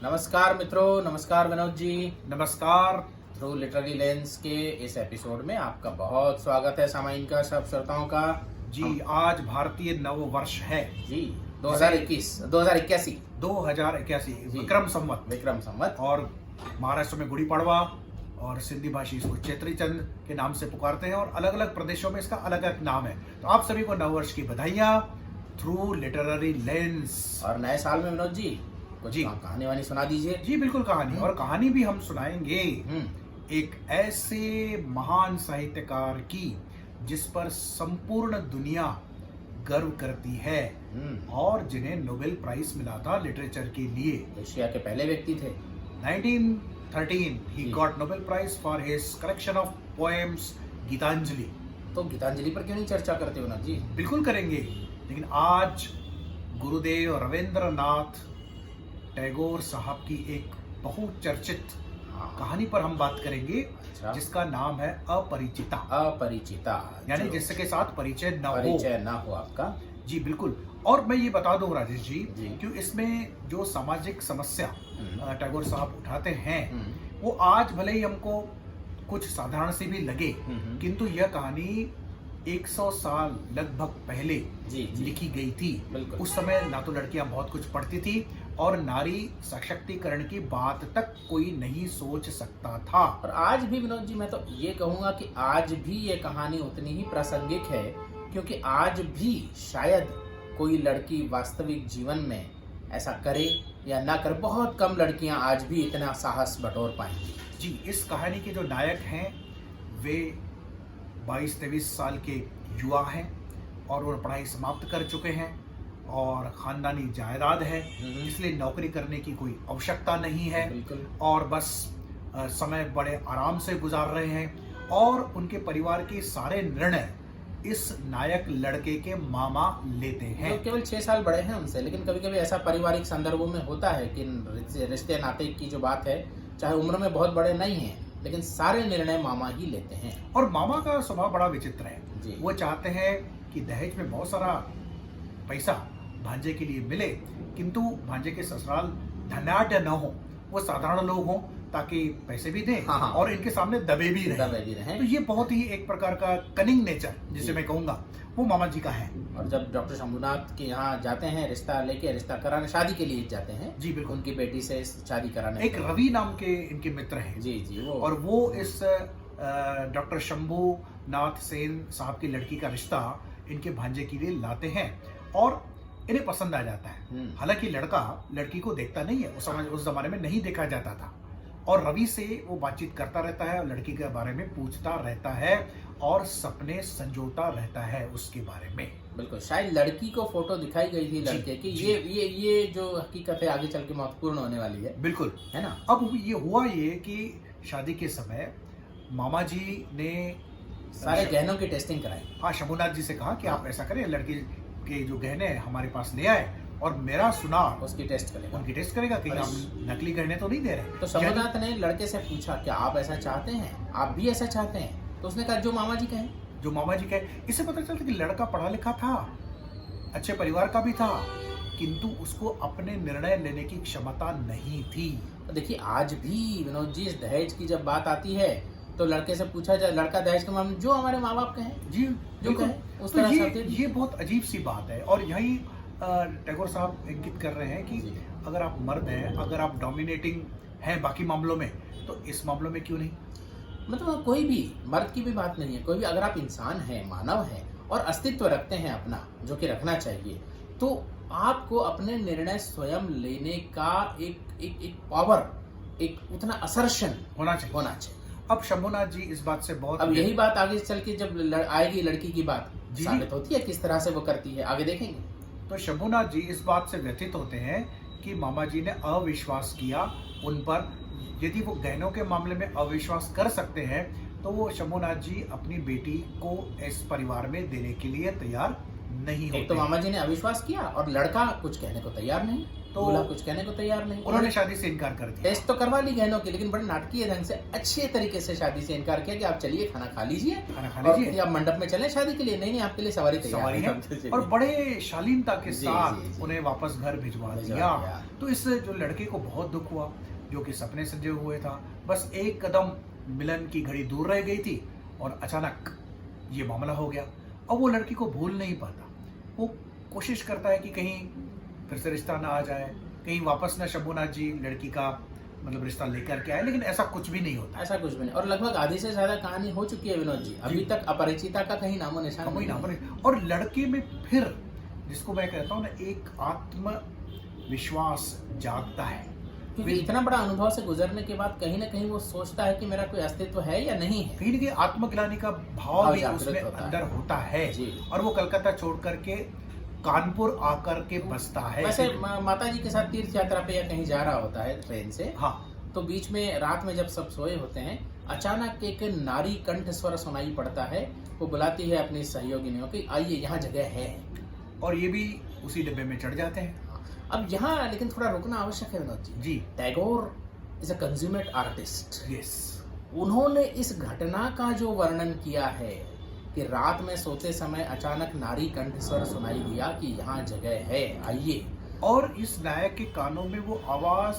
नमस्कार मित्रों, नमस्कार विनोद जी। नमस्कार। थ्रू लिटरेरी लेंस के इस एपिसोड में आपका बहुत स्वागत है सामाइन का, सब श्रोताओं का। जी, आज भारतीय नव वर्ष है जी 2081 2081 विक्रम संवत और महाराष्ट्र में गुड़ी पड़वा और सिंधी भाषी इसको चेत्री चंद के नाम से पुकारते हैं और अलग अलग प्रदेशों में इसका अलग अलग नाम है। तो आप सभी को नव वर्ष की बधाइयां थ्रू लिटरेरी लेंस। और नए साल में विनोद जी कुछ जी कहानी वानी सुना दीजिए। जी बिल्कुल, कहानी और कहानी भी हम सुनाएंगे हम्म। एक ऐसे महान साहित्यकार की जिस पर संपूर्ण दुनिया गर्व करती है और जिन्हें नोबेल प्राइज मिला था लिटरेचर के लिए। एशिया के पहले व्यक्ति थे। 1913 he got Nobel Prize for his collection of poems Geetanjali. तो गीतांजलि पर क्यों नहीं चर्चा करते विनोद जी? बिल्कुल करेंगे, लेकिन आज गुरुदेव रविंद्रनाथ टैगोर साहब की एक बहुचर्चित कहानी पर हम बात करेंगे। अच्छा। जिसका नाम है अपरिचिता। अपरिचिता यानी जिसके साथ परिचय न हो आपका। जी बिल्कुल। और मैं ये बता दूं राजेश जी, जी। कि इसमें जो सामाजिक समस्या टैगोर साहब उठाते हैं वो आज भले ही हमको कुछ साधारण सी भी लगे, किंतु यह कहानी 100 साल लगभग पहले जी। लिखी गई थी। बिल्कुल। उस समय ना तो लड़कियां बहुत कुछ पढ़ती थी और नारी सशक्तिकरण की बात तक कोई नहीं सोच सकता था। और आज भी विनोद जी मैं तो ये कहूंगा कि आज भी ये कहानी उतनी ही प्रासंगिक है, क्योंकि आज भी शायद कोई लड़की वास्तविक जीवन में ऐसा करे या ना करे। बहुत कम लड़कियां आज भी इतना साहस बटोर पाएंगी। जी, इस कहानी के जो नायक हैं वे 22-23 साल के युवा हैं और वो पढ़ाई समाप्त कर चुके हैं और खानदानी जायदाद है, इसलिए नौकरी करने की कोई आवश्यकता नहीं है। बिल्कुल। और बस समय बड़े आराम से गुजार रहे हैं और उनके परिवार के सारे निर्णय इस नायक लड़के के मामा लेते हैं। तो केवल 6 साल बड़े हैं उनसे, लेकिन कभी कभी ऐसा पारिवारिक संदर्भों में होता है कि रिश्ते नाते की जो बात है, चाहे उम्र में बहुत बड़े नहीं हैं, लेकिन सारे निर्णय मामा ही लेते हैं। और मामा का स्वभाव बड़ा विचित्र है। जी। वो चाहते हैं कि दहेज में बहुत सारा पैसा भांजे के लिए मिले, किंतु भांजे के ससुराल धनाढ्य न हो, वो साधारण लोग हों ताकि पैसे भी दें। हाँ। और इनके सामने दबे भी रहें। तो ये बहुत ही एक प्रकार का कनिंग नेचर जिसे मैं कहूंगा वो मामा जी का है। और जब डॉक्टर शंभुनाथ के यहाँ जाते हैं रिश्ता कराने, शादी के लिए जाते हैं। जी बिल्कुल। उनकी बेटी से शादी कराने। एक रवि नाम के इनके मित्र हैं। जी जी। और वो इस डॉक्टर शंभुनाथ सेन साहब की लड़की का रिश्ता इनके भांजे के लिए लाते हैं और इन्हें पसंद आ जाता है। हालांकि लड़का लड़की को देखता नहीं है, उस जमाने में नहीं देखा जाता था। और रवि से वो बातचीत करता रहता है और लड़की के बारे में पूछता रहता है और सपने संजोता रहता है उसके बारे में। बिल्कुल। शायद लड़की को फोटो दिखाई गई थी लड़के की। ये जो हकीकत है आगे चल के महत्वपूर्ण होने वाली है। बिल्कुल, है ना। अब ये हुआ ये कि शादी के समय मामा जी ने सारे गहनों की टेस्टिंग कराई। हाँ, शंभुनाथ जी से कहा कि आप ऐसा करें, लड़की के जो गहने हमारे पास ले आए और मेरा सुनार उसकी टेस्ट करेगा। उनकी टेस्ट करेगा कि हम नकली गहने तो नहीं दे रहे। तो शंभुनाथ ने लड़के से पूछा, क्या आप ऐसा चाहते हैं, आप भी ऐसा चाहते हैं? तो उसने कहा जो मामा जी कहें। जो मामा जी कहे। इससे पता चलता कि लड़का पढ़ा लिखा था, अच्छे परिवार का भी था, किंतु उसको अपने निर्णय लेने की क्षमता नहीं थी। तो देखिए आज भी विनोद जी इस दहेज की जब बात आती है तो लड़के से पूछा जाए, लड़का दहेज के मामले में जो हमारे माँ बाप कहें, जी जो कहें उस तरह से। ये बहुत अजीब सी बात है। और यही टैगोर साहब इंगित कर रहे हैं कि अगर आप मर्द हैं, अगर आप डोमिनेटिंग हैं बाकी मामलों में, तो इस मामलों में क्यों नहीं? मतलब कोई भी मर्द की भी बात नहीं है, कोई भी अगर आप इंसान हैं, मानव हैं और अस्तित्व रखते हैं अपना, जो कि रखना चाहिए, तो आपको अपने निर्णय स्वयं लेने का एक पावर, एक उतना असर्शन होना चाहिए। अब शंभुनाथ जी इस बात से बहुत, अब यही बात आगे चल के जब आएगी लड़की की बात साबित होती है किस तरह से वो करती है, आगे देखेंगे। तो शंभुनाथ जी इस बात से व्यथित होते हैं कि मामा जी ने अविश्वास किया उन पर। यदि वो गहनों के मामले में अविश्वास कर सकते हैं तो वो शंभुनाथ जी अपनी बेटी को इस परिवार में देने के लिए तैयार नहीं होते। एक तो मामा जी ने अविश्वास किया और लड़का कुछ कहने को तैयार नहीं। तो दूल्हा कुछ कहने को तैयार नहीं। उन्होंने शादी से इनकार कर दिया। टेस्ट तो करवा ली गहनों की, लेकिन बड़े नाटकीय ढंग से अच्छे तरीके से शादी से इनकार किया कि आप चलिए खाना खा लीजिए, खाना खा और लीजिए, फिर आप मंडप में चलें शादी के लिए। नहीं, आपके लिए सवारी तैयार सवारी है, है। और बड़े शालीनता के जी, साथ जी, जी। उन्हें वापस घर भिजवा दिया। तो इस जो लड़के को बहुत दुख हुआ, जो कि सपने सजे हुए था, बस एक कदम मिलन की घड़ी दूर रह गई थी और अचानक ये मामला हो गया। अब वो लड़की को भूल नहीं पाता, वो कोशिश करता है कि कहीं फिर से रिश्ता ना आ जाए, कहीं वापस ना शंभूनाथ जी लड़की का मतलब रिश्ता लेकर के आए, लेकिन ऐसा कुछ भी नहीं होता। ऐसा कुछ भी नहीं, और लगभग आधी से ज्यादा कहानी हो चुकी है विनोद जी। अभी तक अपरिचिता का कहीं नामो निशान कोई नहीं नाम है। नहीं। और लड़के में फिर, जिसको मैं कहता हूँ ना, एक आत्मविश्वास जागता है, क्योंकि इतना बड़ा अनुभव से गुजरने के बाद कहीं ना कहीं वो सोचता है कि मेरा कोई अस्तित्व है या नहीं है। कहीं ना कहीं आत्मग्लानि का भाव भी जागृत उसमें होता है। अंदर होता है, जी। और वो कलकत्ता छोड़ करके कानपुर आकर के बसता है। वैसे माता जी के साथ तीर्थ यात्रा पे या कहीं जा रहा होता है ट्रेन से, हाँ, तो बीच में रात में जब सब सोए होते हैं, अचानक एक नारी कंठ स्वर सुनाई पड़ता है। वो बुलाती है अपनी सहयोगिनियों की, आइए यहाँ जगह है। और ये भी उसी डिब्बे में चढ़ जाते हैं। अब यहाँ लेकिन थोड़ा रुकना आवश्यक है विनोद जी। जी, Tagore is a consummate artist. Yes. उन्होंने इस घटना का जो वर्णन किया है कि रात में सोते समय अचानक नारी कंठ स्वर सुनाई दिया कि यहाँ जगह है, आइए। और इस नायक के कानों में वो आवाज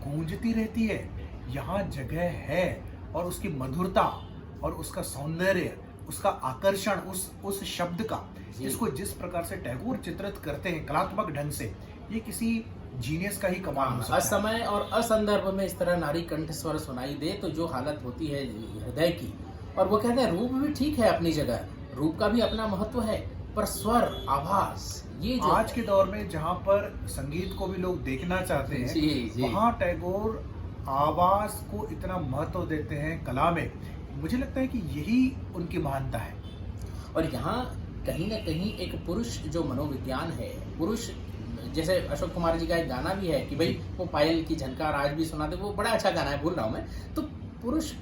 गूंजती रहती है, यहाँ जगह है, और उसकी मधुरता और उसका सौंदर्य, उसका आकर्षण उस शब्द का, जी। इसको जिस प्रकार से टैगोर चित्रित करते हैं कलात्मक ढंग से, ये किसी जीनियस का ही कमाल हो सकता है। असमय और असंदर्भ में इस तरह नारी कंठ स्वर सुनाई दे तो जो हालत होती है हृदय की। और वो कहते हैं रूप भी ठीक है अपनी जगह, रूप का भी अपना महत्व है, पर स्वर, आभास, ये जो आज के दौर में जहाँ पर संगीत को भी लोग देखना चाहते हैं, जी, जी। वहाँ टैगोर आवाज को इतना महत्व देते हैं कला में। मुझे लगता है कि यही उनकी महानता है। और यहाँ कहीं ना कहीं एक पुरुष जो मनोविज्ञान है, पुरुष जैसे अशोक कुमार जी का एक गाना भी है कि भाई वो पायल की झनकार आज भी सुना दे, वो बड़ा अच्छा गाना है, भूल रहा हूँ मैं। तो पुरुष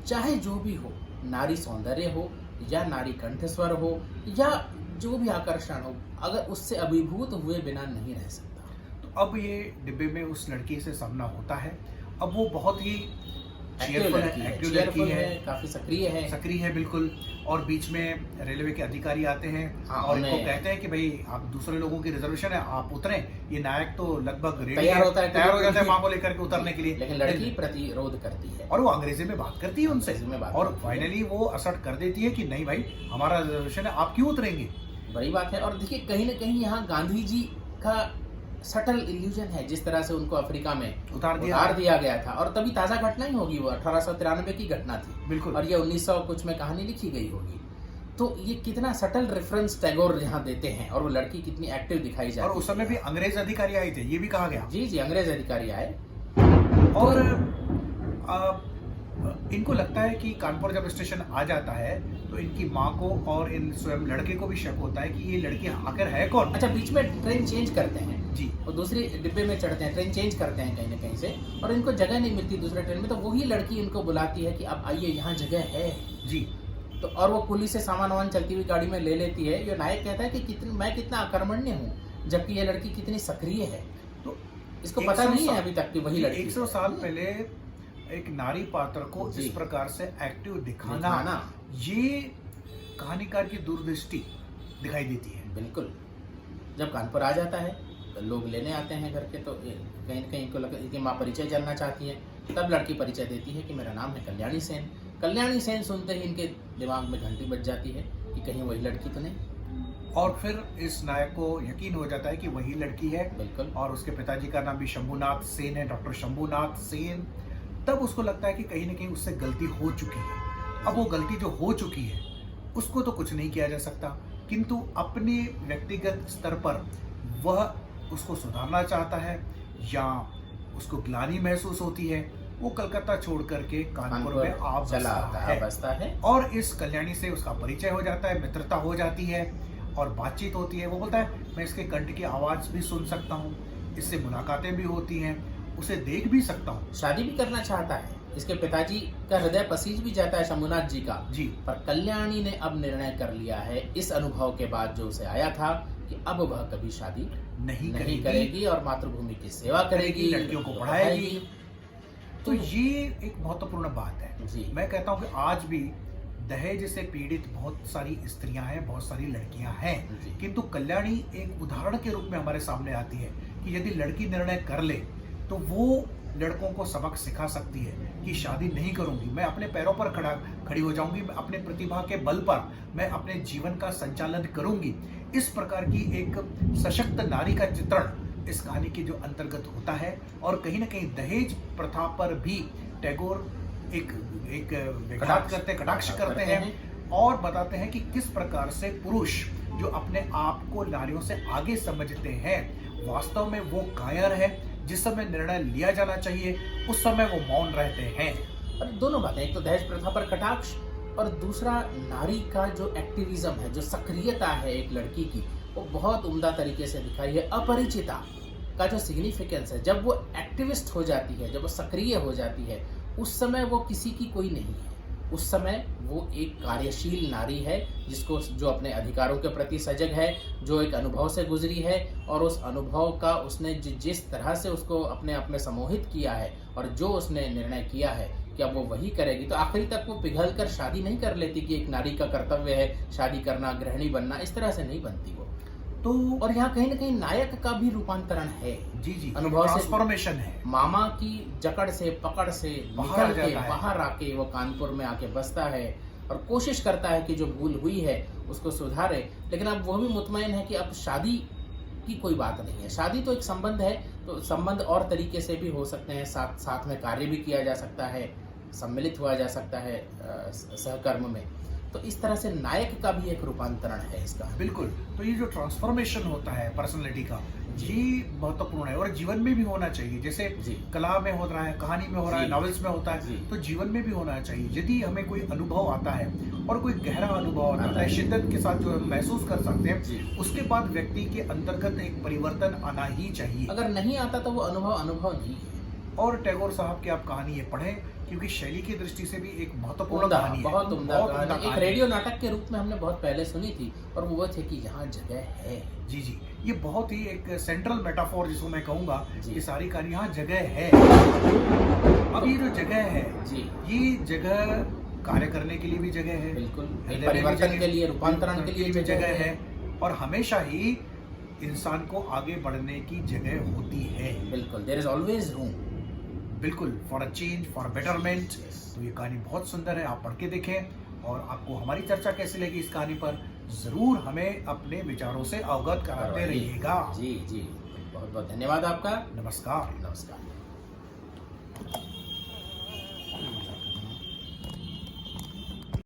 चाहे जो भी हो, नारी सौंदर्य हो या नारी कंठ स्वर हो या जो भी आकर्षण हो, अगर उससे अभिभूत हुए बिना नहीं रह सकता। तो अब ये डिब्बे में उस लड़की से सामना होता है। अब वो बहुत ही एक्टिव लड़की है, काफी सक्रिय है। सक्रिय है बिल्कुल। और बीच में रेलवे के अधिकारी आते हैं, हाँ, और इनको उन्हें- कहते हैं कि भाई आप दूसरे लोगों की रिजर्वेशन है, आप उतरें। ये नायक तो लगभग रेडी तैयार होता है, तैयार हो जाता है माँ को लेकर के उतरने के लिए, लेकिन लड़की प्रतिरोध करती है और वो अंग्रेजी में बात करती है उनसे, अंग्रेजी में बात और करती है। फाइनली वो असर्ट कर देती है कि नहीं भाई, हमारा रिजर्वेशन है, आप क्यों उतरेंगे। बड़ी बात है। और देखिए कहीं ना कहीं यहाँ गांधी जी का सटल इल्यूजन है, जिस तरह से उनको अफ्रीका में उतार दिया गया था। और तभी ताजा घटना ही होगी, वो 1893 की घटना थी, बिल्कुल। और ये 1900 कुछ में कहानी लिखी गई होगी। तो ये कितना सटल रेफरेंस टैगोर यहाँ देते हैं, और वो लड़की कितनी एक्टिव दिखाई जाती और है। उस समय भी अंग्रेज अधिकारी आए थे, ये भी कहा गया। जी जी, अंग्रेज अधिकारी आए। और इनको लगता है कि कानपुर जब स्टेशन आ जाता है तो इनकी माँ को और इन स्वयं लड़के को भी शक होता है कि ये लड़की आखिर है कौन। अच्छा, बीच में ट्रेन चेंज करते हैं जी, और दूसरे डिब्बे में चढ़ते हैं, ट्रेन चेंज करते हैं कहीं ना कहीं से, और इनको जगह नहीं मिलती दूसरे ट्रेन में। तो वही लड़की इनको बुलाती है कि अब आइए, यहाँ जगह है। जी। तो और वो पुलिस से सामान वामान चलती हुई गाड़ी में ले लेती है। ये नायक कहता है कि मैं कितना अकर्मण्य हूँ, जबकि ये लड़की कितनी सक्रिय है। तो इसको पता नहीं है अभी तक कि वही लड़की 100 साल पहले एक नारी पात्र को जी। इस प्रकार से एक्टिव दिखाना, दिखाना। ये कहानीकार की दूरदृष्टि दिखाई देती है। बिल्कुल। जब कानपुर आ जाता है तो लोग लेने आते हैं घर के, तो कहीं न कहीं इनको लगा कि माँ परिचय जानना चाहती है। तब लड़की परिचय देती है कि मेरा नाम है कल्याणी सेन। कल्याणी सेन सुनते ही इनके दिमाग में घंटी बज जाती है कि कहीं वही लड़की तो नहीं। और फिर इस नायक को यकीन हो जाता है कि वही लड़की है। बिल्कुल। और उसके पिताजी का नाम भी शंभूनाथ सेन है, डॉक्टर शंभूनाथ सेन। तब उसको लगता है कि कहीं ना कहीं उससे गलती हो चुकी है। अब वो गलती जो हो चुकी है उसको तो कुछ नहीं किया जा सकता, किंतु अपने व्यक्तिगत स्तर पर वह उसको सुधारना चाहता है या उसको ग्लानि महसूस होती है। वो कलकत्ता छोड़ करके कानपुर में आप बसता है। और इस कल्याणी से उसका परिचय हो जाता है, मित्रता हो जाती है और बातचीत होती है। वो बोलता है मैं इसके कंठ की आवाज़ भी सुन सकता हूँ, इससे मुलाकातें भी होती हैं, उसे देख भी सकता हूँ। शादी भी करना चाहता है। इसके पिताजी का हृदय पसीज भी जाता है शंभूनाथ जी का। जी। पर कल्याणी ने अब निर्णय कर लिया है इस अनुभव के बाद जो उसे आया था कि अब वह कभी शादी नहीं नहीं करेगी, करेगी और मातृभूमि की सेवा करेगी, लड़कियों को पढ़ाएगी। तो तो ये एक महत्वपूर्ण बात है। जी। मैं कहता हूँ कि आज भी दहेज से पीड़ित बहुत सारी स्त्रियां हैं, बहुत सारी लड़कियां हैं, जी। किंतु कल्याणी एक उदाहरण के रूप में हमारे सामने आती है कि यदि लड़की निर्णय कर ले तो वो लड़कों को सबक सिखा सकती है कि शादी नहीं करूंगी, मैं अपने पैरों पर खड़ी हो जाऊंगी, मैं अपने प्रतिभा के बल पर मैं अपने जीवन का संचालन करूंगी। इस प्रकार की एक सशक्त नारी का चित्रण इस कहानी के जो अंतर्गत होता है। और कहीं ना कहीं दहेज प्रथा पर भी टैगोर एक कटाक्ष करते हैं और बताते हैं कि किस प्रकार से पुरुष जो अपने आप को नारियों से आगे समझते हैं, वास्तव में वो कायर है। जिस समय निर्णय लिया जाना चाहिए उस समय वो मौन रहते हैं। और दोनों बातें, एक तो दहेज प्रथा पर कटाक्ष और दूसरा नारी का जो एक्टिविज्म है, जो सक्रियता है एक लड़की की, वो बहुत उम्दा तरीके से दिखाई है। अपरिचिता का जो सिग्निफिकेंस है, जब वो एक्टिविस्ट हो जाती है, जब वो सक्रिय हो जाती है, उस समय वो किसी की कोई नहीं है। उस समय वो एक कार्यशील नारी है जिसको जो अपने अधिकारों के प्रति सजग है, जो एक अनुभव से गुजरी है और उस अनुभव का उसने जिस तरह से उसको अपने आप में सम्मोहित किया है और जो उसने निर्णय किया है कि अब वो वही करेगी, तो आखिरी तक वो पिघल कर शादी नहीं कर लेती कि एक नारी का कर्तव्य है शादी करना, गृहिणी बनना, इस तरह से नहीं बनती वो। तो और यहाँ कहीं ना कहीं नायक का भी रूपांतरण है। जी जी, अनुभव से ट्रांसफॉर्मेशन है। मामा की जकड़ से, पकड़ से बाहर निकल के जाता है। बाहर आके वो कानपुर में आके बसता है और कोशिश करता है कि जो भूल हुई है उसको सुधारे। लेकिन अब वो भी मुतमईन है कि अब शादी की कोई बात नहीं है। शादी तो एक संबंध है, तो संबंध और तरीके से भी हो सकते हैं, साथ में कार्य भी किया जा सकता है, सम्मिलित हुआ जा सकता है सहकर्म में। तो इस तरह से नायक का भी एक रूपांतरण है इसका। बिल्कुल। तो ये जो ट्रांसफॉर्मेशन होता है पर्सनालिटी का, ये महत्वपूर्ण है और जीवन में भी होना चाहिए। जैसे जी। कला में हो रहा है, कहानी में हो रहा है, जी। नॉवेल्स में होता जी। है, तो जीवन में भी होना चाहिए। यदि हमें कोई अनुभव आता है और कोई गहरा अनुभव आता है, शिद्दत के साथ जो हम महसूस कर सकते जी। हैं, उसके बाद व्यक्ति के अंतर्गत एक परिवर्तन आना ही चाहिए। अगर नहीं आता तो वो अनुभव नहीं है। और टैगोर साहब की आप कहानी ये पढ़ें, क्योंकि शैली की दृष्टि से भी एक महत्वपूर्ण उम्दा, कहानी है। बहुत उम्दा कहानी। एक कहानी। रेडियो नाटक के रूप में हमने बहुत पहले सुनी थी और वो थे कि यहाँ जगह है। जी जी, ये बहुत ही एक सेंट्रल मेटाफोर जिसको मैं कहूंगा, जी। ये सारी कहानी यहाँ जगह है। अब ये जो जगह है, जी। ये जगह कार्य करने के लिए भी जगह है, बिल्कुल, हृदय में भी परिवर्तन जगह- के लिए, रूपांतरण के लिए भी जगह जगह है। है और हमेशा ही इंसान को आगे बढ़ने की जगह होती है। बिल्कुल, देयर इज ऑलवेज रूम। बिल्कुल, for a change, for betterment. तो ये कहानी बहुत सुंदर है, आप पढ़ के देखें। और आपको हमारी चर्चा कैसी लगी इस कहानी पर, जरूर हमें अपने विचारों से अवगत कराते रहिएगा। जी जी, बहुत बहुत धन्यवाद आपका। नमस्कार। नमस्कार।